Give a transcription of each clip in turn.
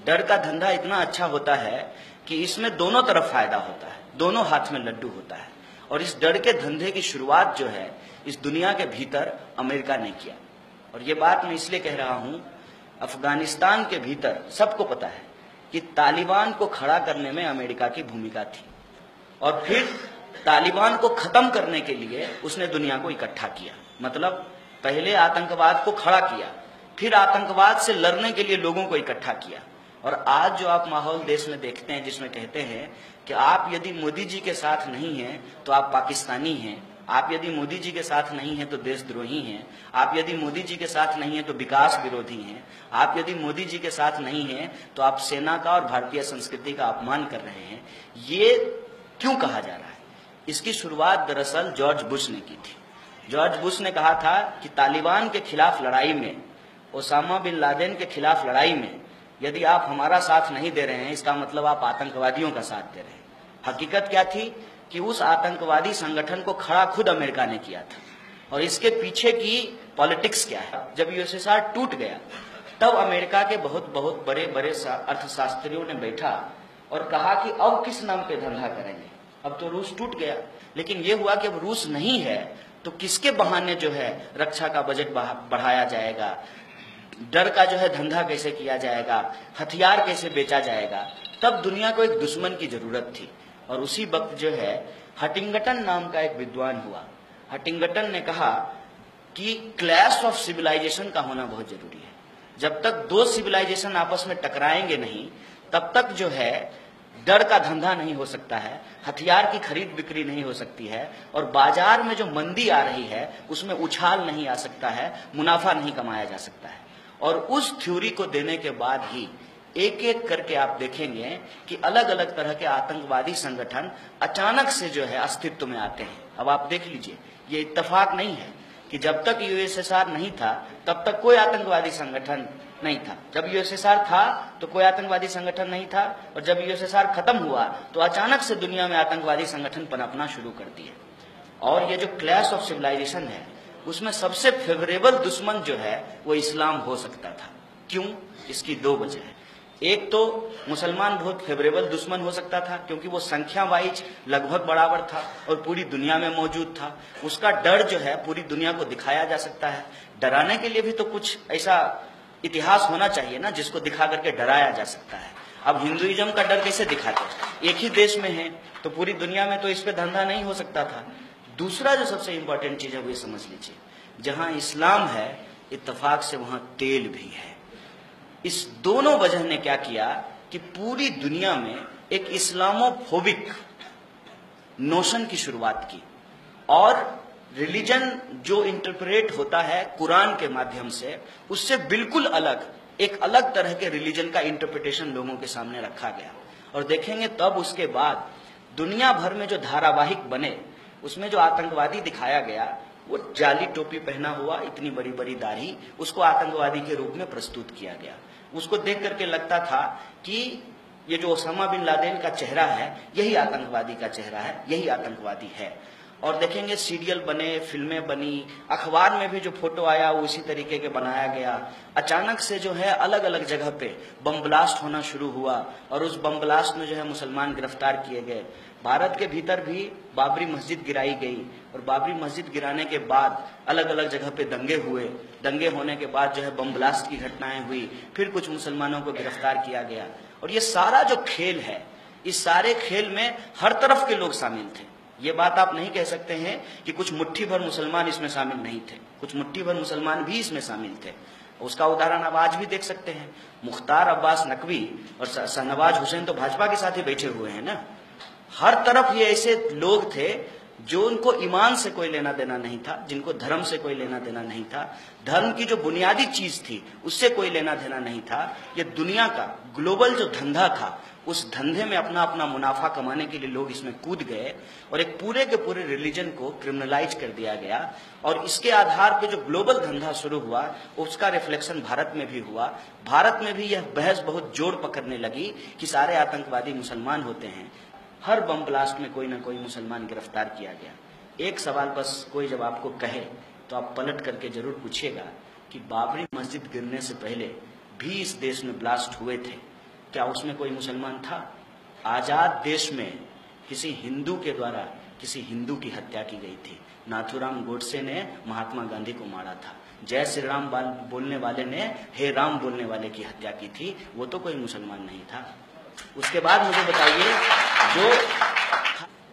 डर का धंधा इतना अच्छा होता है कि इसमें दोनों तरफ फायदा होता है, दोनों हाथ में लड्डू होता है। और इस डर के धंधे की शुरुआत जो है इस दुनिया के भीतर अमेरिका ने किया। और ये बात मैं इसलिए कह रहा हूं, अफगानिस्तान के भीतर सबको पता है कि तालिबान को खड़ा करने में अमेरिका की भूमिका थी, और फिर तालिबान को खत्म करने के लिए उसने दुनिया को इकट्ठा किया। मतलब पहले आतंकवाद को खड़ा किया, फिर आतंकवाद से लड़ने के लिए लोगों को इकट्ठा किया। और आज जो आप माहौल देश में देखते हैं जिसमें कहते हैं कि आप यदि मोदी जी के साथ नहीं हैं तो आप पाकिस्तानी हैं, आप यदि मोदी जी के साथ नहीं हैं तो देशद्रोही हैं, आप यदि मोदी जी के साथ नहीं हैं तो विकास विरोधी हैं, आप यदि मोदी जी के साथ नहीं हैं तो आप सेना का और भारतीय संस्कृति का अपमान कर रहे हैं, ये क्यों कहा जा रहा है? इसकी शुरुआत दरअसल जॉर्ज बुश ने की थी। जॉर्ज बुश ने कहा था कि तालिबान के खिलाफ लड़ाई में, ओसामा बिन लादेन के खिलाफ लड़ाई में यदि आप हमारा साथ नहीं दे रहे हैं, इसका मतलब आप आतंकवादियों का साथ दे रहे हैं। हकीकत क्या थी कि उस आतंकवादी संगठन को खड़ा खुद अमेरिका ने किया था। और इसके पीछे की पॉलिटिक्स क्या है? जब यूएसएसआर टूट गया तब अमेरिका के बहुत बड़े अर्थशास्त्रियों ने बैठा और कहा कि अब किस नाम पे धंधा करेंगे, अब तो रूस टूट गया। लेकिन ये हुआ कि अब रूस नहीं है तो किसके बहाने जो है रक्षा का बजट बढ़ाया जाएगा, डर का जो है धंधा कैसे किया जाएगा, हथियार कैसे बेचा जाएगा। तब दुनिया को एक दुश्मन की जरूरत थी। और उसी वक्त जो है हटिंगटन नाम का एक विद्वान हुआ। हटिंगटन ने कहा कि क्लैश ऑफ सिविलाइजेशन का होना बहुत जरूरी है। जब तक दो सिविलाइजेशन आपस में टकराएंगे नहीं, तब तक जो है डर का धंधा नहीं हो सकता है, हथियार की खरीद बिक्री नहीं हो सकती है, और बाजार में जो मंदी आ रही है उसमें उछाल नहीं आ सकता है, मुनाफा नहीं कमाया जा सकता है। और उस थ्योरी को देने के बाद ही एक एक करके आप देखेंगे कि अलग अलग तरह के आतंकवादी संगठन अचानक से जो है अस्तित्व में आते हैं। अब आप देख लीजिए, ये इत्तेफाक नहीं है कि जब तक यूएसएसआर नहीं था तब तक कोई आतंकवादी संगठन नहीं था, जब यूएसएसआर था तो कोई आतंकवादी संगठन नहीं था, और जब यूएसएसआर खत्म हुआ तो अचानक से दुनिया में आतंकवादी संगठन पनपना शुरू कर दिए। और ये जो क्लैश ऑफ सिविलाइजेशन है उसमें सबसे फेवरेबल दुश्मन जो है वो इस्लाम हो सकता था। क्यों? इसकी दो वजह है। एक तो मुसलमान बहुत फेवरेबल दुश्मन हो सकता था क्योंकि वो संख्या वाइज लगभग बराबर था और पूरी दुनिया में मौजूद था। उसका डर जो है पूरी दुनिया को दिखाया जा सकता है। डराने के लिए भी तो कुछ ऐसा इतिहास होना चाहिए ना जिसको दिखा करके डराया जा सकता है। अब हिंदुइज्म का डर कैसे दिखाते हैं? एक ही देश में है तो पूरी दुनिया में तो इस पे धंधा नहीं हो सकता था। दूसरा जो सबसे इंपॉर्टेंट चीज है वो समझ लीजिए, जहां इस्लाम है इत्तेफाक से वहां तेल भी है। इस दोनों वजह ने क्या किया कि पूरी दुनिया में एक इस्लामोफोबिक नोशन की शुरुआत की। और रिलीजन जो इंटरप्रेट होता है कुरान के माध्यम से, उससे बिल्कुल अलग एक अलग तरह के रिलीजन का इंटरप्रिटेशन लोगों के सामने रखा गया। और देखेंगे तब उसके बाद दुनिया भर में जो धारावाहिक बने उसमें जो आतंकवादी दिखाया गया वो जाली टोपी पहना हुआ, इतनी बड़ी बड़ी दाढ़ी, उसको आतंकवादी के रूप में प्रस्तुत किया गया। उसको देख करके लगता था कि ये जो ओसामा बिन लादेन का चेहरा है यही आतंकवादी का चेहरा है, यही आतंकवादी है। और देखेंगे सीरियल बने, फिल्में बनी, अखबार में भी जो फोटो आया वो उसी तरीके के बनाया गया। अचानक से जो है अलग अलग जगह पे बम ब्लास्ट होना शुरू हुआ और उस बम ब्लास्ट में जो है मुसलमान गिरफ्तार किए गए। भारत के भीतर भी बाबरी मस्जिद गिराई गई और बाबरी मस्जिद गिराने के बाद अलग अलग जगह पे दंगे हुए। दंगे होने के बाद जो है बम ब्लास्ट की घटनाएं हुई, फिर कुछ मुसलमानों को गिरफ्तार किया गया। और ये सारा जो खेल है, इस सारे खेल में हर तरफ के लोग शामिल थे। ये बात आप नहीं कह सकते हैं कि कुछ मुट्ठी भर मुसलमान इसमें शामिल नहीं थे, कुछ मुट्ठी भर मुसलमान भी इसमें शामिल थे। उसका उदाहरण आप आज भी देख सकते हैं। मुख्तार अब्बास नकवी और शाहनवाज हुसैन तो भाजपा के साथ ही बैठे हुए हैं ना। हर तरफ ये ऐसे लोग थे जो उनको ईमान से कोई लेना देना नहीं था, जिनको धर्म से कोई लेना देना नहीं था, धर्म की जो बुनियादी चीज थी उससे कोई लेना देना नहीं था। ये दुनिया का ग्लोबल जो धंधा था उस धंधे में अपना अपना मुनाफा कमाने के लिए लोग इसमें कूद गए और एक पूरे के पूरे रिलीजन को क्रिमिनलाइज कर दिया गया। और इसके आधार पे जो ग्लोबल धंधा शुरू हुआ उसका रिफ्लेक्शन भारत में भी हुआ। भारत में भी यह बहस बहुत जोर पकड़ने लगी कि सारे आतंकवादी मुसलमान होते हैं। हर बम ब्लास्ट में कोई ना कोई मुसलमान गिरफ्तार किया गया। एक सवाल बस कोई जब आपको कहे तो आप पलट करके जरूर पूछिएगा कि बाबरी मस्जिद गिरने से पहले भी इस देश में ब्लास्ट हुए थे, क्या उसमें कोई मुसलमान था? आजाद देश में किसी हिंदू के द्वारा किसी हिंदू की हत्या की गई थी। नाथूराम गोडसे ने महात्मा गांधी को मारा था। जय श्री राम बोलने वाले ने हे राम बोलने वाले की हत्या की थी। वो तो कोई मुसलमान नहीं था। उसके बाद मुझे बताइए, जो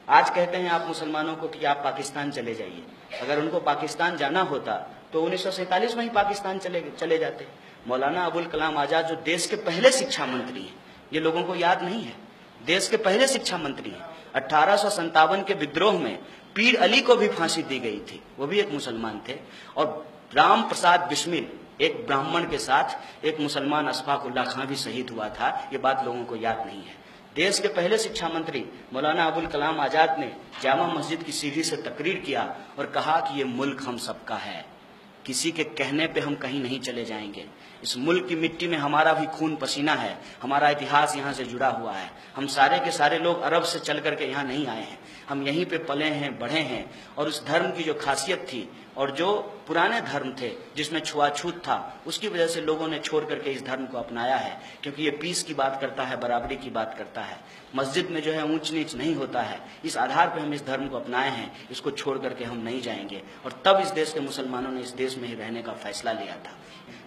आज कहते हैं आप मुसलमानों को कि आप पाकिस्तान चले जाइए, अगर उनको पाकिस्तान जाना होता तो 1947 में ही पाकिस्तान चले जाते। मौलाना अबुल कलाम आजाद जो देश के पहले शिक्षा मंत्री हैं, ये लोगों को याद नहीं है, देश के पहले शिक्षा मंत्री हैं। 1857 के विद्रोह में पीर अली को भी फांसी दी गई थी, वो भी एक मुसलमान थे। और राम प्रसाद बिस्मिल एक ब्राह्मण के साथ एक मुसलमान अशफाक उल्लाह खां भी शहीद हुआ था। ये बात लोगों को याद नहीं है। देश के पहले शिक्षा मंत्री मौलाना अबुल कलाम आजाद ने जामा मस्जिद की सीढ़ी से तकरीर किया और कहा कि ये मुल्क हम सबका है, किसी के कहने पे हम कहीं नहीं चले जाएंगे। इस मुल्क की मिट्टी में हमारा भी खून पसीना है, हमारा इतिहास यहाँ से जुड़ा हुआ है। हम सारे के सारे लोग अरब से चल करके यहाँ नहीं आए हैं, हम यहीं पे पले हैं, बढ़े हैं। और उस धर्म की जो खासियत थी और जो पुराने धर्म थे जिसमें छुआछूत था, उसकी वजह से लोगों ने छोड़ करके इस धर्म को अपनाया है, क्योंकि ये पीस की बात करता है, बराबरी की बात करता है। मस्जिद में जो है ऊंच नीच नहीं होता है। इस आधार पर हम इस धर्म को अपनाए हैं, इसको छोड़ करके हम नहीं जाएंगे। और तब इस देश के मुसलमानों ने इस देश में ही रहने का फैसला लिया था।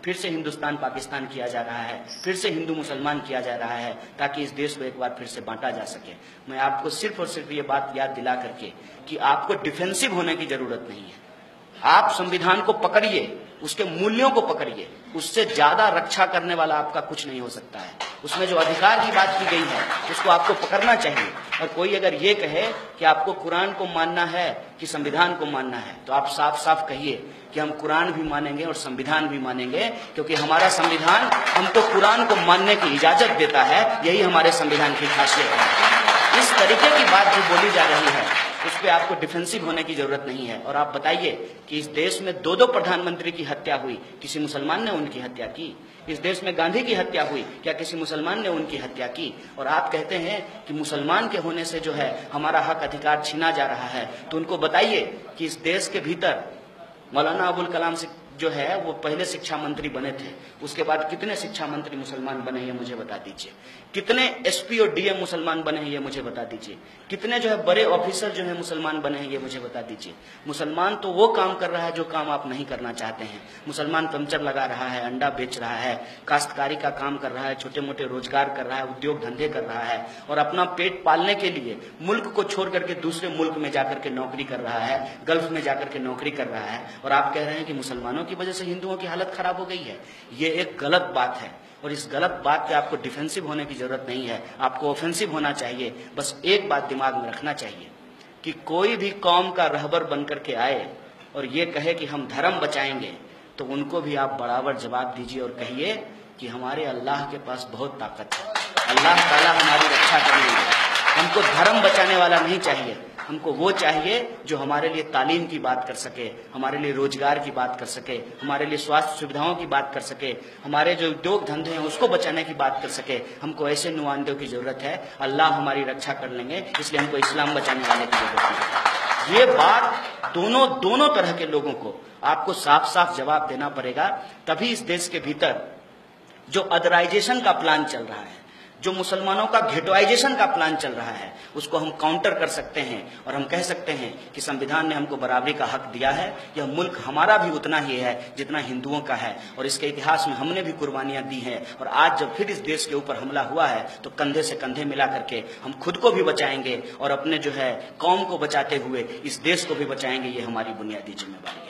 फिर से हिंदुस्तान पाकिस्तान किया जा रहा है, फिर से हिंदू मुसलमान किया जा रहा है, ताकि इस देश को एक बार फिर से बांटा जा सके। मैं आपको सिर्फ और सिर्फ ये बात याद दिला करके कि आपको डिफेंसिव होने की जरूरत नहीं है। आप संविधान को पकड़िए, उसके मूल्यों को पकड़िए, उससे ज्यादा रक्षा करने वाला आपका कुछ नहीं हो सकता है। उसमें जो अधिकार की बात की गई है उसको आपको पकड़ना चाहिए। और कोई अगर ये कहे कि आपको कुरान को मानना है कि संविधान को मानना है, तो आप साफ साफ कहिए कि हम कुरान भी मानेंगे और संविधान भी मानेंगे, क्योंकि हमारा संविधान हमको कुरान को मानने की इजाजत देता है। यही हमारे संविधान की खासियत है। इस तरीके की बात जो बोली जा रही है उस पर आपको डिफेंसिव होने की जरूरत नहीं है। और आप बताइए कि इस देश में दो प्रधानमंत्री की हत्या हुई, किसी मुसलमान ने उनकी हत्या की? इस देश में गांधी की हत्या हुई, क्या किसी मुसलमान ने उनकी हत्या की? और आप कहते हैं कि मुसलमान के होने से जो है हमारा हक अधिकार छीना जा रहा है। तो उनको बताइए कि इस देश के भीतर मौलाना अबुल कलाम से जो है वो पहले शिक्षा मंत्री बने थे, उसके बाद कितने शिक्षा मंत्री मुसलमान बने हैं ये मुझे बता दीजिए। कितने एसपी और डीएम मुसलमान बने हैं ये मुझे बता दीजिए। कितने जो है बड़े ऑफिसर जो है मुसलमान बने हैं ये मुझे बता दीजिए। मुसलमान तो वो काम कर रहा है जो काम आप नहीं करना चाहते हैं। मुसलमान पंचर लगा रहा है, अंडा बेच रहा है, काश्तकारी का काम कर रहा है, छोटे मोटे रोजगार कर रहा है, उद्योग धंधे कर रहा है, और अपना पेट पालने के लिए मुल्क को छोड़ करके दूसरे मुल्क में जाकर के नौकरी कर रहा है, गल्फ में जाकर के नौकरी कर रहा है। और आप कह रहे हैं कि मुसलमानों की वजह से हिंदुओं की हालत खराब हो गई है। ये एक गलत बात है और इस गलत बात पे आपको डिफेंसिव होने की जरूरत नहीं है, आपको ऑफेंसिव होना चाहिए। बस एक बात दिमाग में रखना चाहिए कि कोई भी कौम का रहबर बनकर के आए और ये कहे कि हम धर्म बचाएंगे, तो उनको भी आप बराबर जवाब दीजिए और कहिए कि हमारे अल्लाह के पास बहुत ताकत है, अल्लाह ताला हमारी रक्षा करेंगे। हमको धर्म बचाने वाला नहीं चाहिए, हमको वो चाहिए जो हमारे लिए तालीम की बात कर सके, हमारे लिए रोजगार की बात कर सके, हमारे लिए स्वास्थ्य सुविधाओं की बात कर सके, हमारे जो उद्योग धंधे हैं उसको बचाने की बात कर सके। हमको ऐसे नुमाइंदों की जरूरत है। अल्लाह हमारी रक्षा कर लेंगे, इसलिए हमको इस्लाम बचाने वाले की जरूरत है। ये बात दोनों तरह के लोगों को आपको साफ साफ जवाब देना पड़ेगा। तभी इस देश के भीतर जो अदराइजेशन का प्लान चल रहा है, जो मुसलमानों का घेटोइजेशन का प्लान चल रहा है, उसको हम काउंटर कर सकते हैं और हम कह सकते हैं कि संविधान ने हमको बराबरी का हक दिया है। यह मुल्क हमारा भी उतना ही है जितना हिंदुओं का है, और इसके इतिहास में हमने भी कुर्बानियां दी हैं। और आज जब फिर इस देश के ऊपर हमला हुआ है तो कंधे से कंधे मिला करके हम खुद को भी बचाएंगे और अपने जो है कौम को बचाते हुए इस देश को भी बचाएंगे। ये हमारी बुनियादी जिम्मेवारी है।